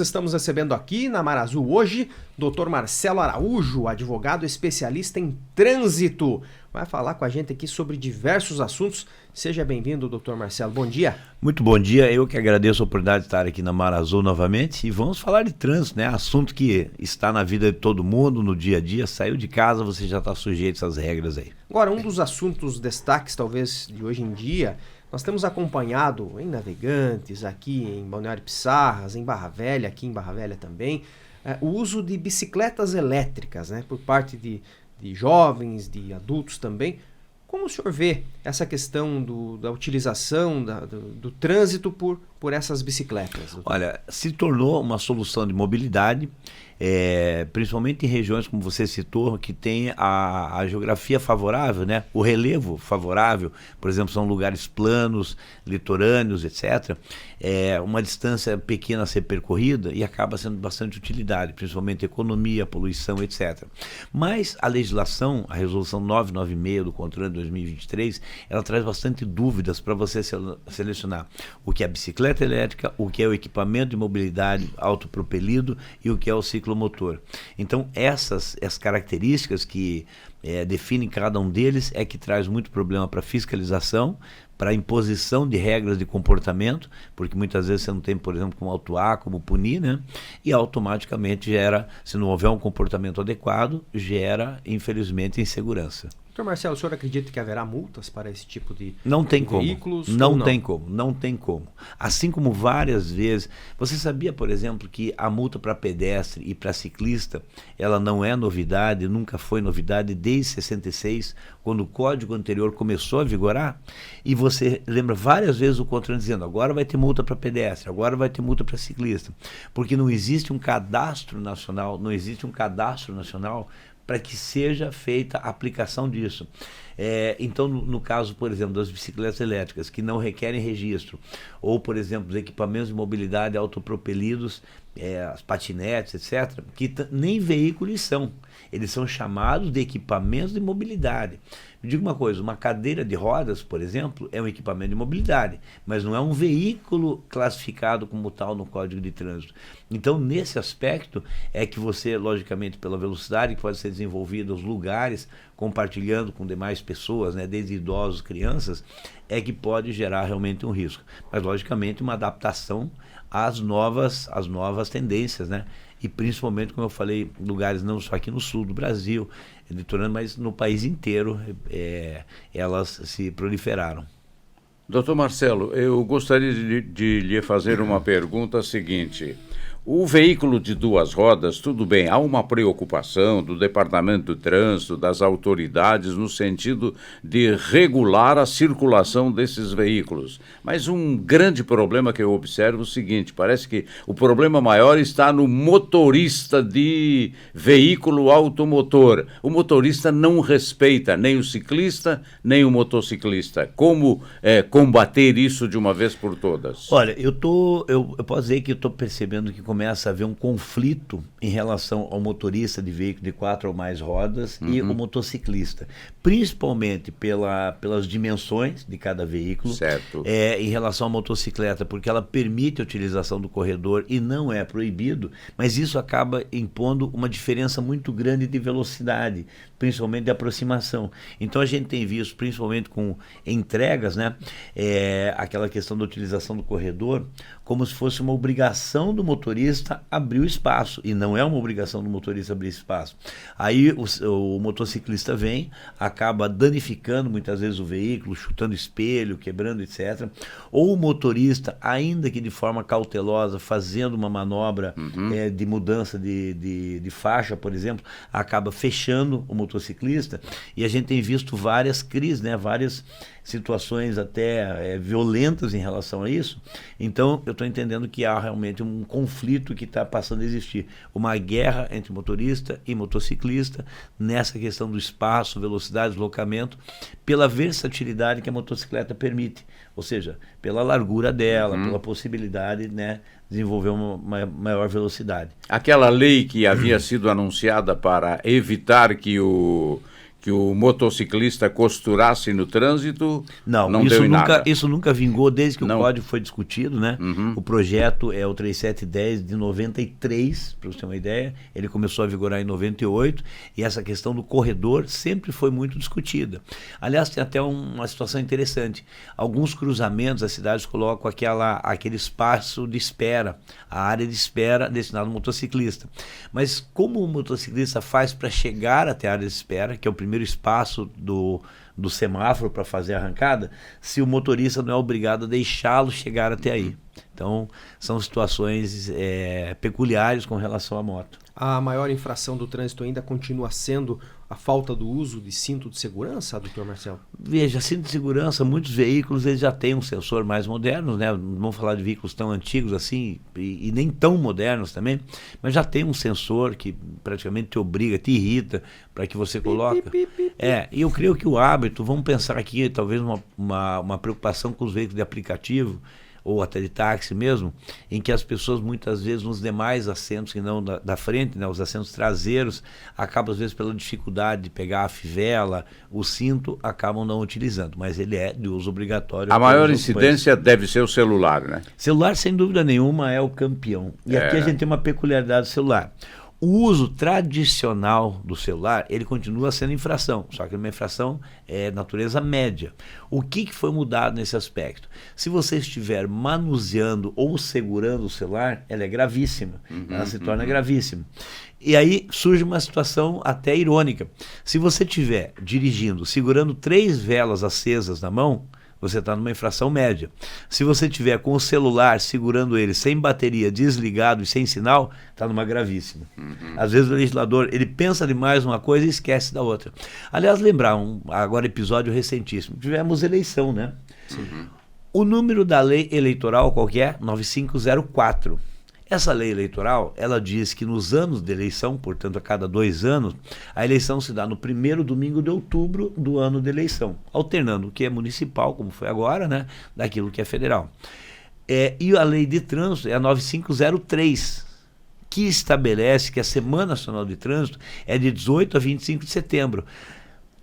Estamos recebendo aqui na Mar Azul hoje Dr. Marcelo Araújo, advogado especialista em trânsito. Vai falar com a gente aqui sobre diversos assuntos. Seja bem-vindo, Dr. Marcelo. Bom dia. Muito bom dia. Eu que agradeço a oportunidade de estar aqui na Mar Azul novamente. E vamos falar de trânsito, né? Assunto que está na vida de todo mundo, no dia a dia. Saiu de casa, você já está sujeito a essas regras aí. Agora, um dos assuntos destaques, talvez, de hoje em dia... Nós temos acompanhado em Navegantes, aqui em Balneário Pissarras, em Barra Velha, aqui em Barra Velha também, o uso de bicicletas elétricas, né, por parte de jovens, de adultos também. Como o senhor vê essa questão da utilização do trânsito por essas bicicletas? Doutor? Olha, se tornou uma solução de mobilidade, principalmente em regiões, como você citou, que tem a geografia favorável, né? O relevo favorável, por exemplo, são lugares planos, litorâneos, etc. Uma distância pequena a ser percorrida e acaba sendo bastante utilidade, principalmente economia, poluição, etc. Mas a legislação, a resolução 996 do CONTRAN de 2023, ela traz bastante dúvidas para você selecionar o que é a bicicleta elétrica, o que é o equipamento de mobilidade autopropelido e o que é o ciclomotor. Então, as características que definem cada um deles é que traz muito problema para fiscalização, para a imposição de regras de comportamento, porque muitas vezes você não tem, por exemplo, como autuar, como punir, né? E automaticamente gera, se não houver um comportamento adequado, gera, infelizmente, insegurança. Doutor Marcelo, o senhor acredita que haverá multas para esse tipo de veículos? Não tem como. Assim como várias vezes, você sabia, por exemplo, que a multa para pedestre e para ciclista, ela não é novidade, nunca foi novidade desde 66, quando o código anterior começou a vigorar? E você lembra várias vezes o CONTRAN dizendo, agora vai ter multa para pedestre, agora vai ter multa para ciclista, porque não existe um cadastro nacional, para que seja feita a aplicação disso. Então, no caso, por exemplo, das bicicletas elétricas, que não requerem registro, ou, por exemplo, dos equipamentos de mobilidade autopropelidos, as patinetes, etc., que nem veículos são. Eles são chamados de equipamentos de mobilidade. Me diga uma coisa, uma cadeira de rodas, por exemplo, é um equipamento de mobilidade, mas não é um veículo classificado como tal no Código de Trânsito. Então, nesse aspecto, é que você, logicamente, pela velocidade que pode ser desenvolvida, os lugares, compartilhando com demais pessoas, né, desde idosos, crianças, é que pode gerar realmente um risco. Mas, logicamente, uma adaptação às novas tendências, né? E principalmente, como eu falei, lugares não só aqui no sul do Brasil, litorâneo, mas no país inteiro, elas se proliferaram. Doutor Marcelo, eu gostaria de lhe fazer uma pergunta seguinte. O veículo de duas rodas, tudo bem, há uma preocupação do Departamento de Trânsito, das autoridades, no sentido de regular a circulação desses veículos. Mas um grande problema que eu observo é o seguinte, parece que o problema maior está no motorista de veículo automotor. O motorista não respeita nem o ciclista, nem o motociclista. Como combater isso de uma vez por todas? Olha, eu posso dizer que eu estou percebendo que começa a haver um conflito em relação ao motorista de veículo de 4 ou mais rodas e o motociclista, principalmente pelas dimensões de cada veículo, certo. Em relação à motocicleta, porque ela permite a utilização do corredor e não é proibido, mas isso acaba impondo uma diferença muito grande de velocidade, principalmente de aproximação. Então a gente tem visto, principalmente com entregas, né, aquela questão da utilização do corredor, como se fosse uma obrigação do motorista abrir o espaço, e não é uma obrigação do motorista abrir espaço. Aí o motociclista vem, acaba danificando muitas vezes o veículo, chutando espelho, quebrando, etc. Ou o motorista, ainda que de forma cautelosa, fazendo uma manobra de mudança de faixa, por exemplo, acaba fechando o motociclista, e a gente tem visto várias crises, né, várias situações até violentas em relação a isso. Então eu estou entendendo que há realmente um conflito que está passando a existir, uma guerra entre motorista e motociclista nessa questão do espaço, velocidade, deslocamento, pela versatilidade que a motocicleta permite, ou seja, pela largura dela, pela possibilidade, né, de desenvolver uma maior velocidade. Aquela lei que havia sido anunciada para evitar que que o motociclista costurasse no trânsito, não isso deu em nunca, nada. isso nunca vingou desde que Não. o código foi discutido, né? O projeto é o 3710 de 93, para você ter uma ideia. Ele começou a vigorar em 98 e essa questão do corredor sempre foi muito discutida. Aliás, tem até uma situação interessante. Alguns cruzamentos, as cidades colocam aquele espaço de espera, a área de espera destinada ao motociclista. Mas como o motociclista faz para chegar até a área de espera, que é o primeiro espaço do semáforo para fazer a arrancada, se o motorista não é obrigado a deixá-lo chegar até aí. Então, são situações peculiares com relação à moto. A maior infração do trânsito ainda continua sendo a falta do uso de cinto de segurança, doutor Marcelo? Veja, cinto de segurança, muitos veículos eles já têm um sensor mais moderno, né? Não vamos falar de veículos tão antigos assim e nem tão modernos também, mas já tem um sensor que praticamente te obriga, te irrita para que você coloque. E eu creio que o hábito, vamos pensar aqui, talvez uma preocupação com os veículos de aplicativo, ou até de táxi mesmo, em que as pessoas muitas vezes nos demais assentos, que não da frente, né, os assentos traseiros, acabam às vezes pela dificuldade de pegar a fivela, o cinto, acabam não utilizando, mas ele é de uso obrigatório. A maior incidência deve ser o celular, né? Celular, sem dúvida nenhuma, é o campeão. E aqui a gente tem uma peculiaridade do celular. O uso tradicional do celular, ele continua sendo infração, só que é uma infração natureza média. O que foi mudado nesse aspecto? Se você estiver manuseando ou segurando o celular, ela é gravíssima, ela se torna gravíssima. E aí surge uma situação até irônica. Se você estiver dirigindo, segurando 3 velas acesas na mão, você está numa infração média. Se você tiver com o celular segurando ele sem bateria, desligado e sem sinal, está numa gravíssima. Às vezes o legislador ele pensa demais uma coisa e esquece da outra. Aliás, lembrar agora episódio recentíssimo. Tivemos eleição, né? O número da lei eleitoral qual que é? 9504. Essa lei eleitoral, ela diz que nos anos de eleição, portanto a cada 2 anos, a eleição se dá no primeiro domingo de outubro do ano de eleição, alternando o que é municipal, como foi agora, né, daquilo que é federal. E a lei de trânsito é a 9503, que estabelece que a Semana Nacional de Trânsito é de 18 a 25 de setembro.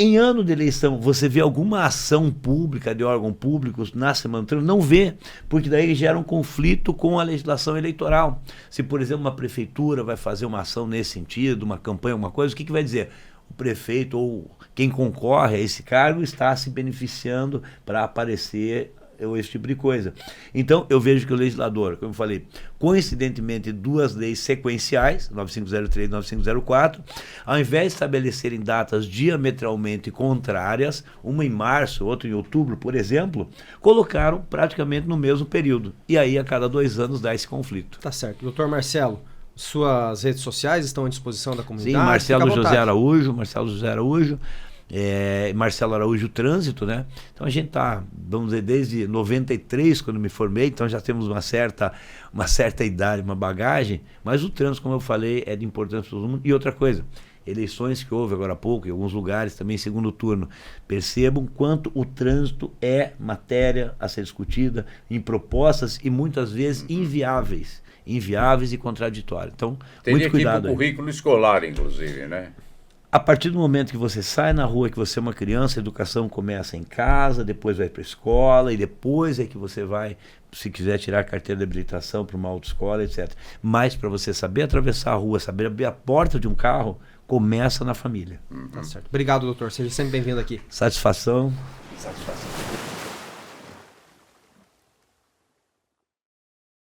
Em ano de eleição, você vê alguma ação pública de órgão público na Semana do Trânsito? Não vê, porque daí gera um conflito com a legislação eleitoral. Se, por exemplo, uma prefeitura vai fazer uma ação nesse sentido, uma campanha, alguma coisa, o que vai dizer? O prefeito ou quem concorre a esse cargo está se beneficiando para aparecer ou esse tipo de coisa. Então, eu vejo que o legislador, como eu falei, coincidentemente 2 leis sequenciais, 9503 e 9504, ao invés de estabelecerem datas diametralmente contrárias, uma em março, outra em outubro, por exemplo, colocaram praticamente no mesmo período. E aí, a cada 2 anos, dá esse conflito. Tá certo. Doutor Marcelo, suas redes sociais estão à disposição da comunidade? Sim, Marcelo José Araújo, Marcelo Araújo Trânsito, né? Então a gente tá, vamos dizer, desde 93, quando me formei, então já temos uma certa idade, uma bagagem, mas o trânsito, como eu falei, é de importância para todo mundo. E outra coisa, eleições que houve agora há pouco, em alguns lugares também segundo turno, percebam quanto o trânsito é matéria a ser discutida em propostas e muitas vezes inviáveis e contraditórias. Então, muito cuidado. Teria que ir para o currículo escolar, inclusive, né? A partir do momento que você sai na rua, que você é uma criança, a educação começa em casa, depois vai para a escola e depois é que você vai, se quiser tirar a carteira de habilitação para uma autoescola, etc. Mas para você saber atravessar a rua, saber abrir a porta de um carro, começa na família. Tá certo. Obrigado, doutor. Seja sempre bem-vindo aqui. Satisfação.